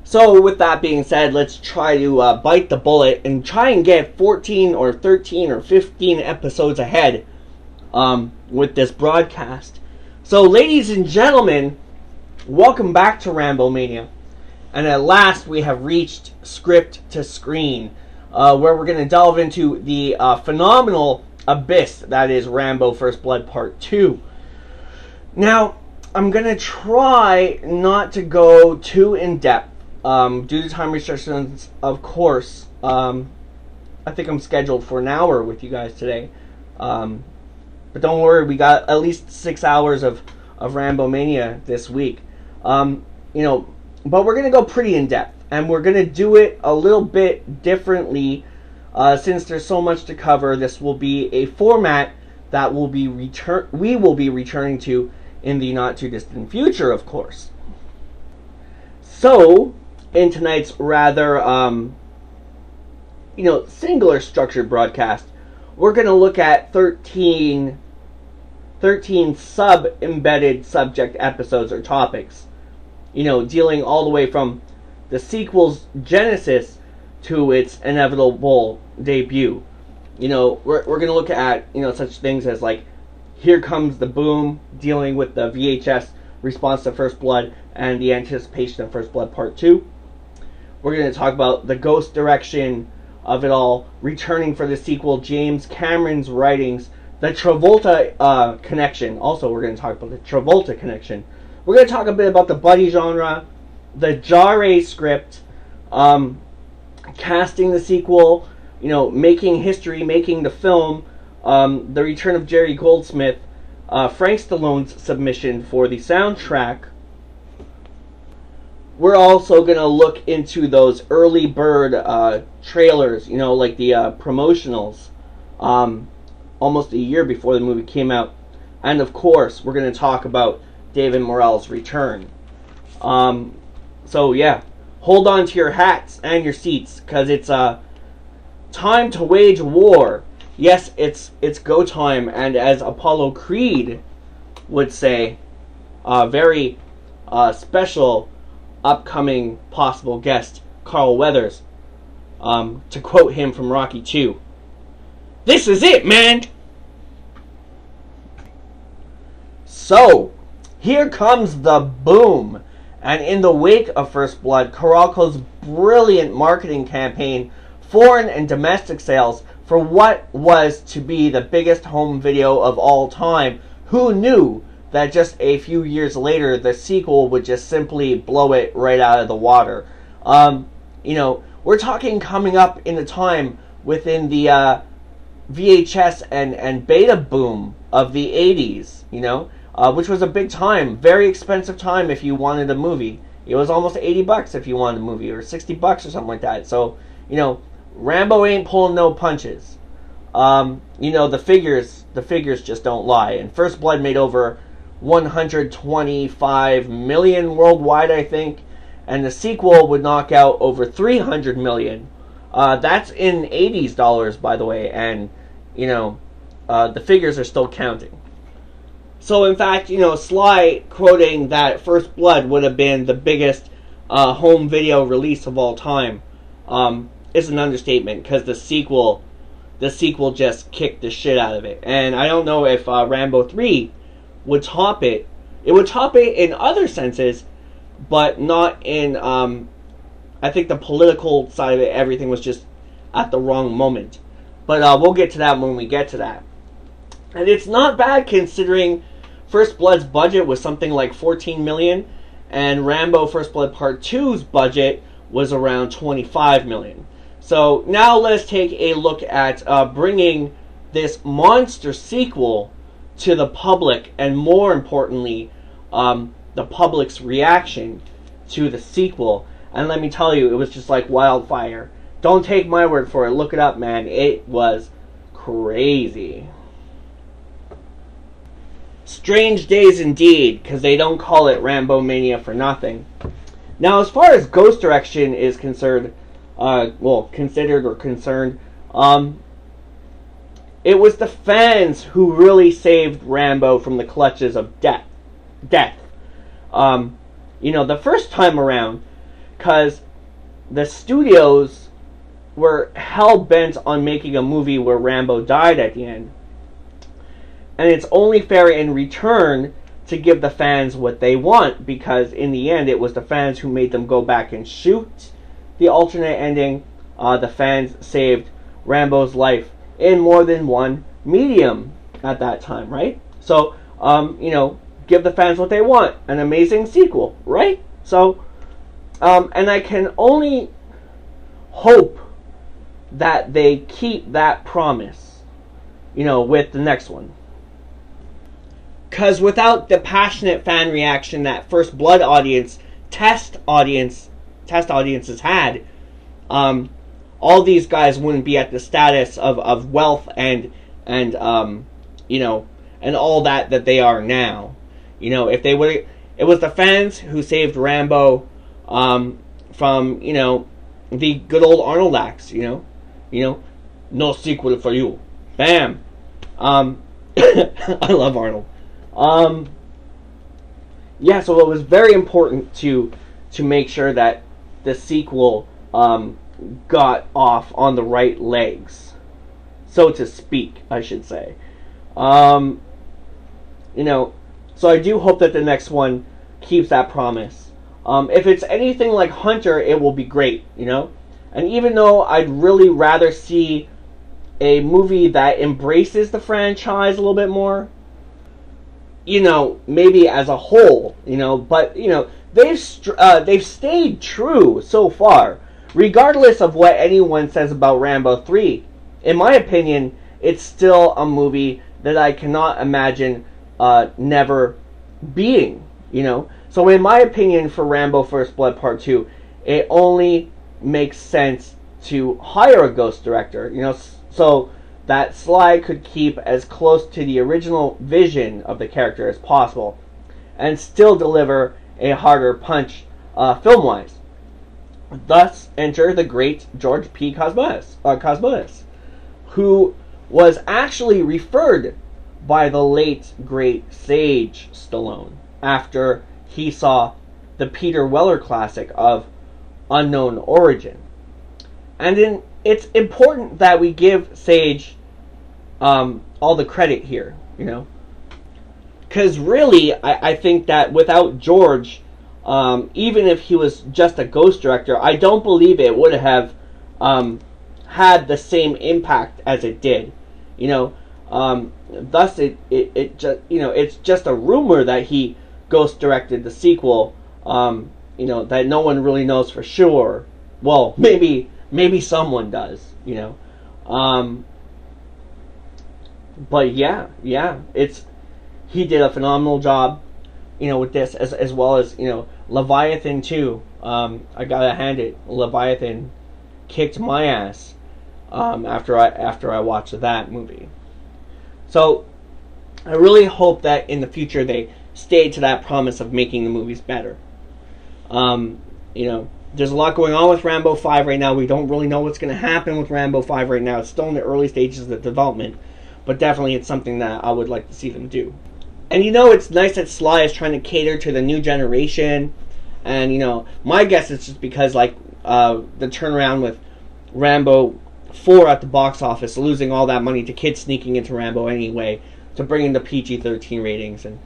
So with that being said, let's try to bite the bullet and try and get 14 or 13 or 15 episodes ahead with this broadcast. So ladies and gentlemen, welcome back to Rambomania. And at last we have reached script to screen, where we're going to delve into the phenomenal abyss that is Rambo First Blood Part 2. Now, I'm going to try not to go too in-depth. Due to time restrictions, of course. I think I'm scheduled for an hour with you guys today. But don't worry, we got at least 6 hours of Rambomania this week. But we're going to go pretty in-depth. And we're going to do it a little bit differently. Since there's so much to cover, this will be a format that we will be returning to in the not-too-distant future, of course. So, in tonight's rather, singular structured broadcast, we're going to look at 13 sub-embedded subject episodes or topics, dealing all the way from the sequel's genesis to its inevitable debut. We're going to look at, such things as, like, Here Comes the Boom, dealing with the VHS response to First Blood and the anticipation of First Blood Part 2. We're going to talk about the ghost direction of it all, returning for the sequel, James Cameron's writings, the Travolta connection. Also, we're going to talk about the Travolta connection. We're going to talk a bit about the buddy genre, the Jare script, casting the sequel, making history, making the film, the return of Jerry Goldsmith, Frank Stallone's submission for the soundtrack. We're also going to look into those early bird trailers, like the promotionals, almost a year before the movie came out. And of course, we're going to talk about David Morrell's return. So yeah, hold on to your hats and your seats, because it's time to wage war. Yes, it's go time, and as Apollo Creed would say, very special upcoming possible guest, Carl Weathers, to quote him from Rocky 2, "This is it, man!" So, here comes the boom. And in the wake of First Blood, Carolco's brilliant marketing campaign, foreign and domestic sales for what was to be the biggest home video of all time, who knew that just a few years later the sequel would just simply blow it right out of the water. We're talking coming up in the time within the VHS and beta boom of the 80s, which was a big time, very expensive time if you wanted a movie. It was almost $80 if you wanted a movie, or $60 or something like that. So, Rambo ain't pulling no punches. The figures just don't lie. And First Blood made over 125 million worldwide, I think, and the sequel would knock out over 300 million. That's in 80s dollars, by the way, and the figures are still counting. So in fact, Sly quoting that First Blood would have been the biggest home video release of all time is an understatement, because the sequel just kicked the shit out of it. And I don't know if Rambo 3 would top it. It would top it in other senses, but not in, I think the political side of it, everything was just at the wrong moment. But we'll get to that when we get to that. And it's not bad considering First Blood's budget was something like 14 million, and Rambo First Blood Part 2's budget was around 25 million. So now let's take a look at bringing this monster sequel to the public, and more importantly, the public's reaction to the sequel. And let me tell you, it was just like wildfire. Don't take my word for it. Look it up, man. It was crazy. Strange days indeed, because they don't call it Rambomania for nothing. Now, as far as ghost direction is concerned, considered or concerned, it was the fans who really saved Rambo from the clutches of death. The first time around, because the studios were hell-bent on making a movie where Rambo died at the end. And it's only fair in return to give the fans what they want, because in the end it was the fans who made them go back and shoot the alternate ending. The fans saved Rambo's life in more than one medium at that time, right? So, give the fans what they want. An amazing sequel, right? So, and I can only hope that they keep that promise, with the next one. Because without the passionate fan reaction that First Blood test audiences had, all these guys wouldn't be at the status of wealth and all that they are now. If they would, it was the fans who saved Rambo from the good old Arnold acts. No sequel for you. Bam. I love Arnold. So it was very important to make sure that the sequel got off on the right legs, so to speak, I should say. So I do hope that the next one keeps that promise. If it's anything like Hunter, it will be great, And even though I'd really rather see a movie that embraces the franchise a little bit more, maybe as a whole, but they've stayed true so far, regardless of what anyone says about Rambo 3. In my opinion, it's still a movie that I cannot imagine never being, So in my opinion, for Rambo First Blood Part 2, it only makes sense to hire a ghost director, so that Sly could keep as close to the original vision of the character as possible and still deliver a harder punch film-wise. Thus enter the great George P. Cosmatos, who was actually referred by the late, great Sage Stallone after he saw the Peter Weller classic of Unknown Origin. And it's important that we give Sage all the credit here, because really, I think that without George, even if he was just a ghost director, I don't believe it would have had the same impact as it did, Thus, it just it's just a rumor that he ghost directed the sequel, that no one really knows for sure. Well, maybe someone does, But yeah, he did a phenomenal job, with this, as well as, Leviathan too. I gotta hand it, Leviathan kicked my ass after I watched that movie. So I really hope that in the future they stay to that promise of making the movies better. There's a lot going on with Rambo 5 right now. We don't really know what's going to happen with Rambo 5 right now. It's still in the early stages of development, but definitely it's something that I would like to see them do. And it's nice that Sly is trying to cater to the new generation. And my guess is just because the turnaround with Rambo 4 at the box office, losing all that money to kids sneaking into Rambo anyway, to bring in the PG-13 ratings and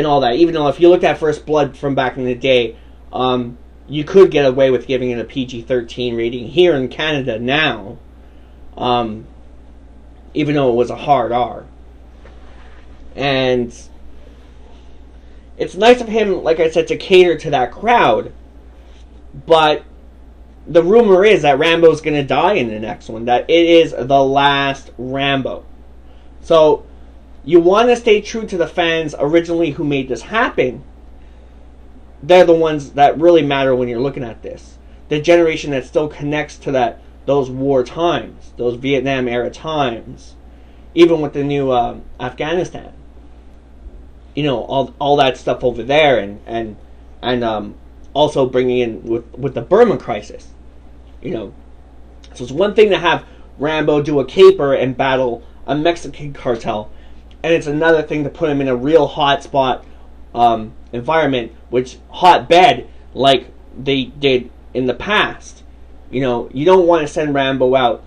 all that. Even though if you look at First Blood from back in the day, you could get away with giving it a PG-13 rating here in Canada now, even though it was a hard R. And it's nice of him, like I said, to cater to that crowd, but the rumor is that Rambo's going to die in the next one, that it is the last Rambo. So you want to stay true to the fans originally who made this happen. They're the ones that really matter when you're looking at this. The generation that still connects to those war times, those Vietnam era times, even with the new Afghanistan. All that stuff over there, and also bringing in with the Burma crisis. So it's one thing to have Rambo do a caper and battle a Mexican cartel, and it's another thing to put him in a real hotspot environment, which hotbed like they did in the past. You know, you don't want to send Rambo out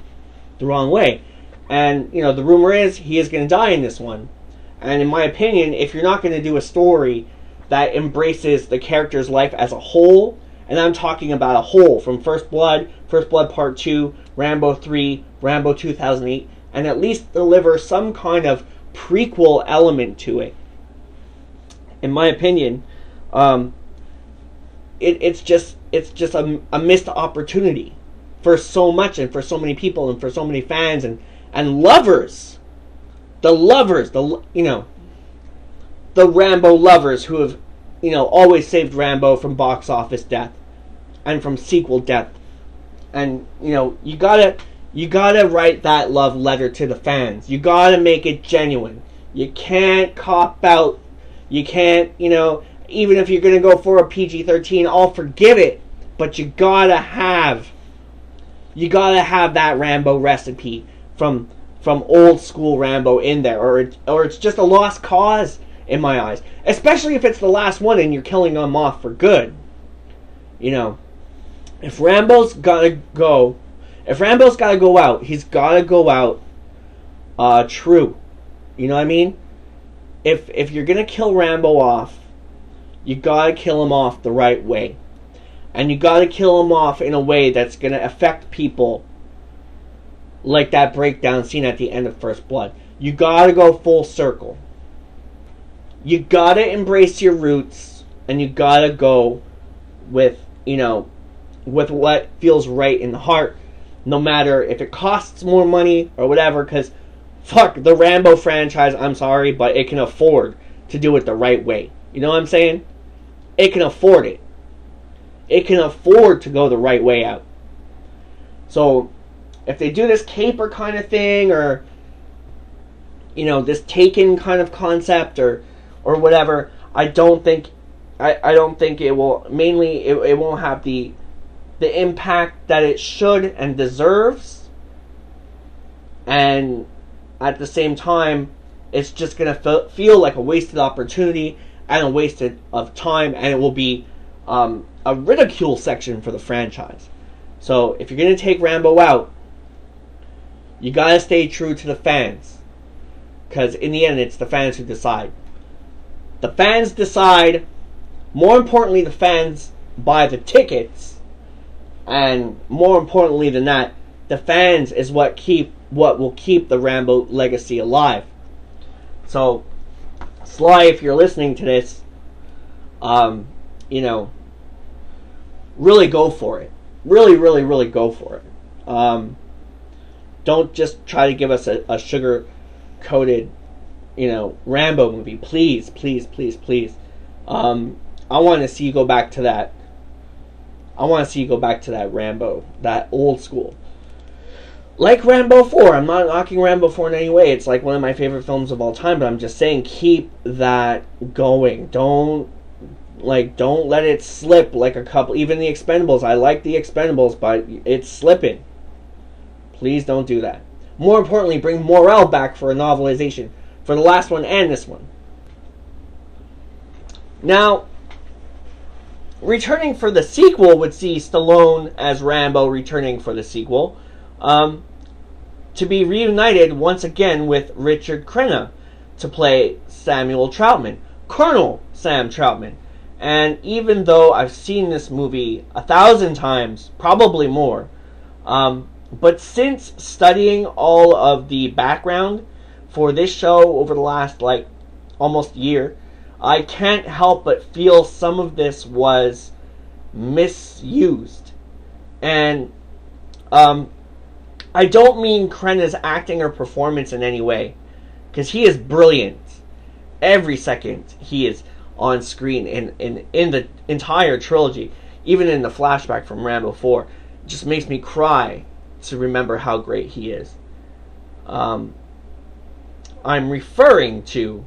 the wrong way. And, you know, the rumor is he is going to die in this one. And in my opinion, if you're not going to do a story that embraces the character's life as a whole, and I'm talking about a whole, from First Blood Part 2, Rambo 3, Rambo 2008, and at least deliver some kind of prequel element to it. In my opinion, it's just a missed opportunity for so much, and for so many people, and for so many fans and lovers. The Rambo lovers who have, you know, always saved Rambo from box office death and from sequel death. And, you know, you gotta write that love letter to the fans. You gotta make it genuine. You can't cop out. You can't, you know, even if you're gonna go for a PG-13, I'll forgive it. But you gotta have that Rambo recipe from old school Rambo in there, or it's just a lost cause in my eyes. Especially if it's the last one and you're killing them off for good. You know, if Rambo's gotta go out, he's gotta go out true. You know what I mean? If you're gonna kill Rambo off, you gotta kill him off the right way. And you gotta kill him off in a way that's gonna affect people, like that breakdown scene at the end of First Blood. You gotta go full circle. You gotta embrace your roots, and you gotta go with, you know, with what feels right in the heart, no matter if it costs more money or whatever, because fuck, the Rambo franchise, I'm sorry, but it can afford to do it the right way. You know what I'm saying? It can afford it. It can afford to go the right way out. So, if they do this caper kind of thing, or, you know, this Taken kind of concept, or whatever, I don't think it will. Mainly, it won't have the impact that it should and deserves. And at the same time, it's just gonna feel like a wasted opportunity and a wasted of time, and it will be a ridicule section for the franchise. So if you're gonna take Rambo out, you gotta stay true to the fans, because in the end, it's the fans who decide. The fans decide. More importantly, the fans buy the tickets, and more importantly than that, the fans is what will keep the Rambo legacy alive. So, Sly, if you're listening to this, you know, really go for it. Really, really, really go for it. Don't just try to give us a sugar-coated, you know, Rambo movie. Please, please, please, please. I want to see you go back to that. I want to see you go back to that Rambo, that old school. Like Rambo 4. I'm not knocking Rambo 4 in any way. It's like one of my favorite films of all time, but I'm just saying, keep that going. Don't let it slip like a couple. Even the Expendables. I like the Expendables, but it's slipping. Please don't do that. More importantly, bring Morel back for a novelization for the last one and this one. Now, returning for the sequel would see Stallone as Rambo returning for the sequel, to be reunited once again with Richard Crenna to play Samuel Troutman, Colonel Sam Troutman. And even though I've seen this movie 1,000 times, probably more, but since studying all of the background for this show over the last, like, almost year, I can't help but feel some of this was misused. And, I don't mean Crenna's acting or performance in any way, because he is brilliant. Every second he is on screen in the entire trilogy, even in the flashback from Rambo 4, it just makes me cry to remember how great he is. I'm referring to